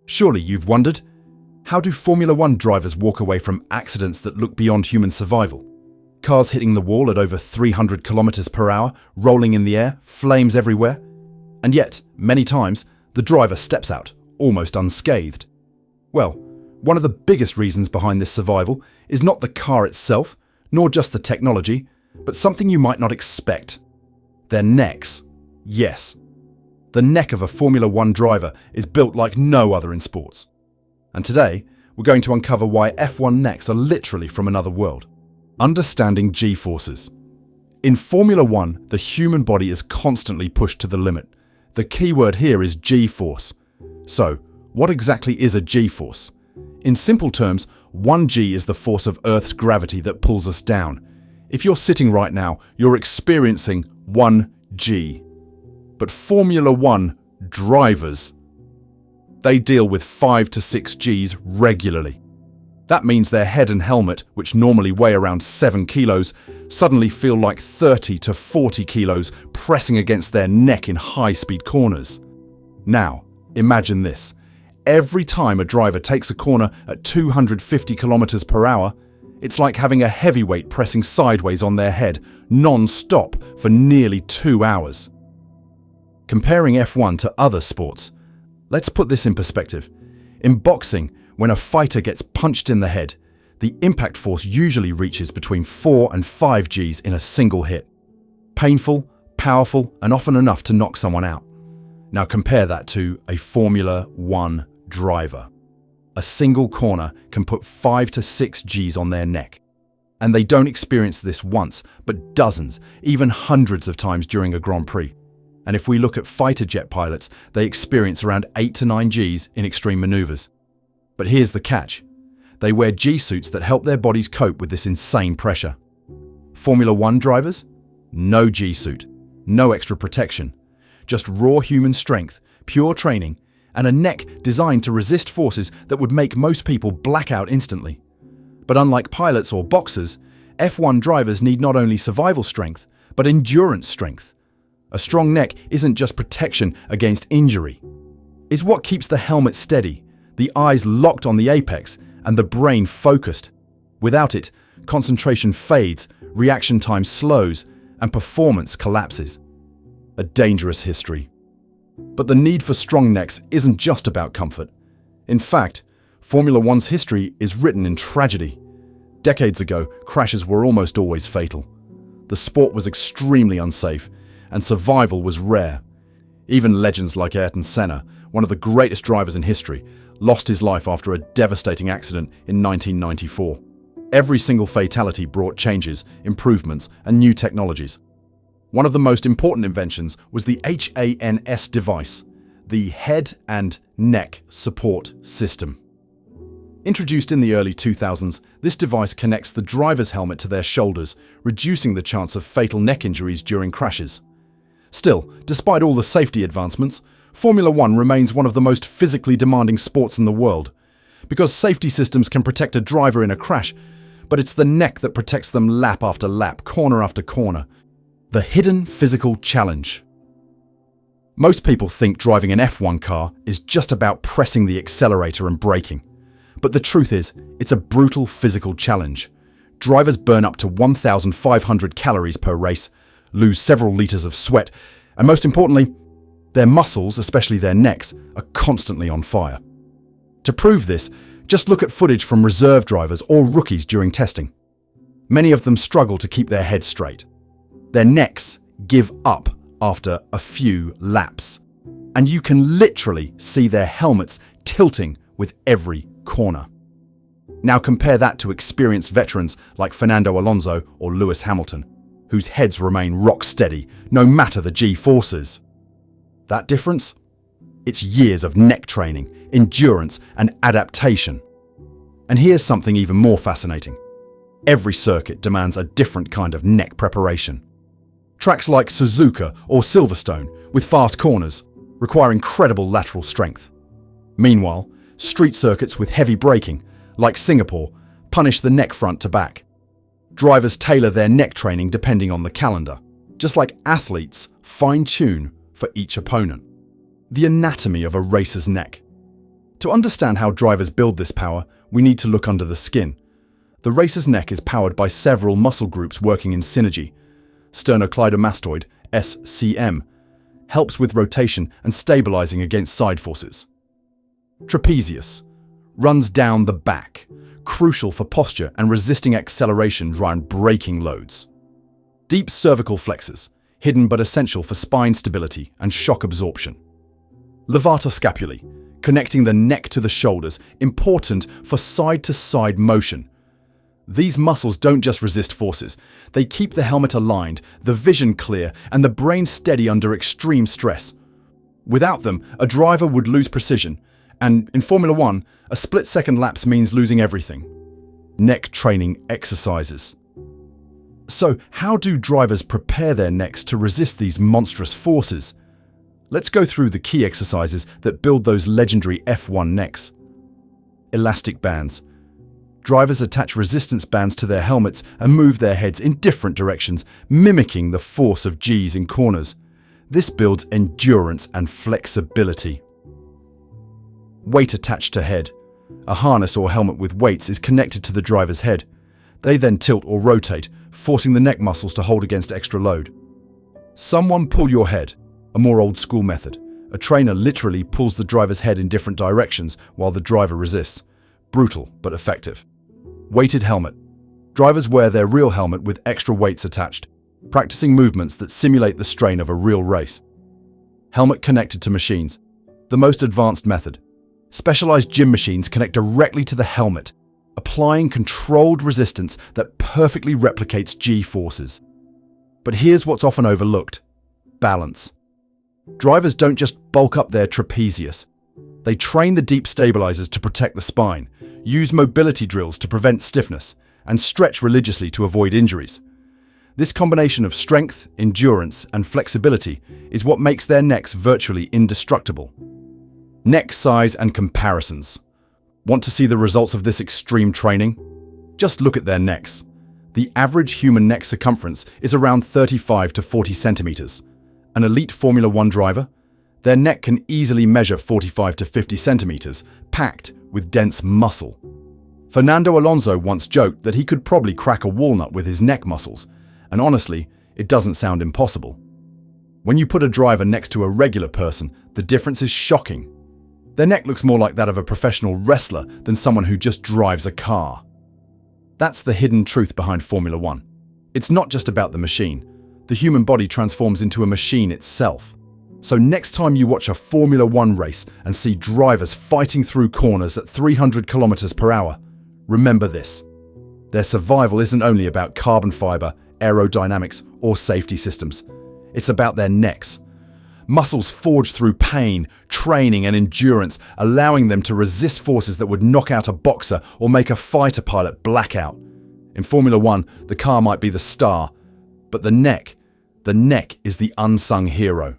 Surely you've wondered, how do Formula One drivers walk away from accidents that look beyond human survival? Cars hitting the wall at over 300 kilometers per hour, rolling in the air, flames everywhere. And yet, many times, the driver steps out, almost unscathed. Well, one of the biggest reasons behind this survival is not the car itself, nor just the technology, but something you might not expect. Their necks. Yes. The neck of a Formula One driver is built like no other in sports. And today, we're going to uncover why F1 necks are literally from another world. Understanding G-forces. In Formula One, the human body is constantly pushed to the limit. The key word here is G-force. So, what exactly is a G-force? In simple terms, 1G is the force of Earth's gravity that pulls us down. If you're sitting right now, you're experiencing 1G. But Formula One drivers, they deal with 5 to 6 Gs regularly. That means their head and helmet, which normally weigh around 7 kilos, suddenly feel like 30 to 40 kilos pressing against their neck in high-speed corners. Now, imagine this. Every time a driver takes a corner at 250 kilometers per hour, it's like having a heavyweight pressing sideways on their head, non-stop for nearly 2 hours. Comparing F1 to other sports, let's put this in perspective. In boxing, when a fighter gets punched in the head, the impact force usually reaches between 4 and 5 Gs in a single hit. Painful, powerful, and often enough to knock someone out. Now compare that to a Formula One driver. A single corner can put 5 to 6 Gs on their neck. And they don't experience this once, but dozens, even hundreds of times during a Grand Prix. And if we look at fighter jet pilots, they experience around 8 to 9 Gs in extreme maneuvers. But here's the catch. They wear G-suits that help their bodies cope with this insane pressure. Formula One drivers? No G-suit, no extra protection. Just raw human strength, pure training, and a neck designed to resist forces that would make most people black out instantly. But unlike pilots or boxers, F1 drivers need not only survival strength, but endurance strength. A strong neck isn't just protection against injury. It's what keeps the helmet steady, the eyes locked on the apex, and the brain focused. Without it, concentration fades, reaction time slows, and performance collapses. A dangerous history. But the need for strong necks isn't just about comfort. In fact, Formula One's history is written in tragedy. Decades ago, crashes were almost always fatal. The sport was extremely unsafe, and survival was rare. Even legends like Ayrton Senna, one of the greatest drivers in history, lost his life after a devastating accident in 1994. Every single fatality brought changes, improvements, and new technologies. One of the most important inventions was the HANS device, the Head and Neck Support System. Introduced in the early 2000s, this device connects the driver's helmet to their shoulders, reducing the chance of fatal neck injuries during crashes. Still, despite all the safety advancements, Formula One remains one of the most physically demanding sports in the world. Because safety systems can protect a driver in a crash, but it's the neck that protects them lap after lap, corner after corner. The hidden physical challenge. Most people think driving an F1 car is just about pressing the accelerator and braking. But the truth is, it's a brutal physical challenge. Drivers burn up to 1,500 calories per race, lose several liters of sweat, and most importantly, their muscles, especially their necks, are constantly on fire. To prove this, just look at footage from reserve drivers or rookies during testing. Many of them struggle to keep their heads straight. Their necks give up after a few laps, and you can literally see their helmets tilting with every corner. Now compare that to experienced veterans like Fernando Alonso or Lewis Hamilton, whose heads remain rock steady no matter the G-forces. That difference? It's years of neck training, endurance, and adaptation. And here's something even more fascinating. Every circuit demands a different kind of neck preparation. Tracks like Suzuka or Silverstone, with fast corners, require incredible lateral strength. Meanwhile, street circuits with heavy braking, like Singapore, punish the neck front to back. Drivers tailor their neck training depending on the calendar, just like athletes fine-tune for each opponent. The anatomy of a racer's neck. To understand how drivers build this power, we need to look under the skin. The racer's neck is powered by several muscle groups working in synergy. Sternocleidomastoid, SCM, helps with rotation and stabilizing against side forces. Trapezius runs down the back, crucial for posture and resisting acceleration around braking loads. Deep cervical flexors, hidden but essential for spine stability and shock absorption. Levator scapulae, connecting the neck to the shoulders, important for side-to-side motion. These muscles don't just resist forces, they keep the helmet aligned, the vision clear, and the brain steady under extreme stress. Without them, a driver would lose precision, and in Formula One, a split-second lapse means losing everything. Neck training exercises. So, how do drivers prepare their necks to resist these monstrous forces? Let's go through the key exercises that build those legendary F1 necks. Elastic bands. Drivers attach resistance bands to their helmets and move their heads in different directions, mimicking the force of G's in corners. This builds endurance and flexibility. Weight attached to head. A harness or helmet with weights is connected to the driver's head. They then tilt or rotate, forcing the neck muscles to hold against extra load. Someone pull your head, a more old-school method. A trainer literally pulls the driver's head in different directions while the driver resists. Brutal, but effective. Weighted helmet. Drivers wear their real helmet with extra weights attached, practicing movements that simulate the strain of a real race. Helmet connected to machines. The most advanced method. Specialized gym machines connect directly to the helmet, applying controlled resistance that perfectly replicates G forces. But here's what's often overlooked: balance. Drivers don't just bulk up their trapezius. They train the deep stabilizers to protect the spine, use mobility drills to prevent stiffness, and stretch religiously to avoid injuries. This combination of strength, endurance, and flexibility is what makes their necks virtually indestructible. Neck size and comparisons. Want to see the results of this extreme training? Just look at their necks. The average human neck circumference is around 35 to 40 centimeters. An elite Formula One driver? Their neck can easily measure 45 to 50 centimeters, packed with dense muscle. Fernando Alonso once joked that he could probably crack a walnut with his neck muscles, and honestly, it doesn't sound impossible. When you put a driver next to a regular person, the difference is shocking. Their neck looks more like that of a professional wrestler than someone who just drives a car. That's the hidden truth behind Formula One. It's not just about the machine. The human body transforms into a machine itself. So next time you watch a Formula One race and see drivers fighting through corners at 300 kilometers per hour, remember this. Their survival isn't only about carbon fiber, aerodynamics, or safety systems. It's about their necks. Muscles forged through pain, training, and endurance, allowing them to resist forces that would knock out a boxer or make a fighter pilot black out. In Formula One, the car might be the star, but the neck is the unsung hero.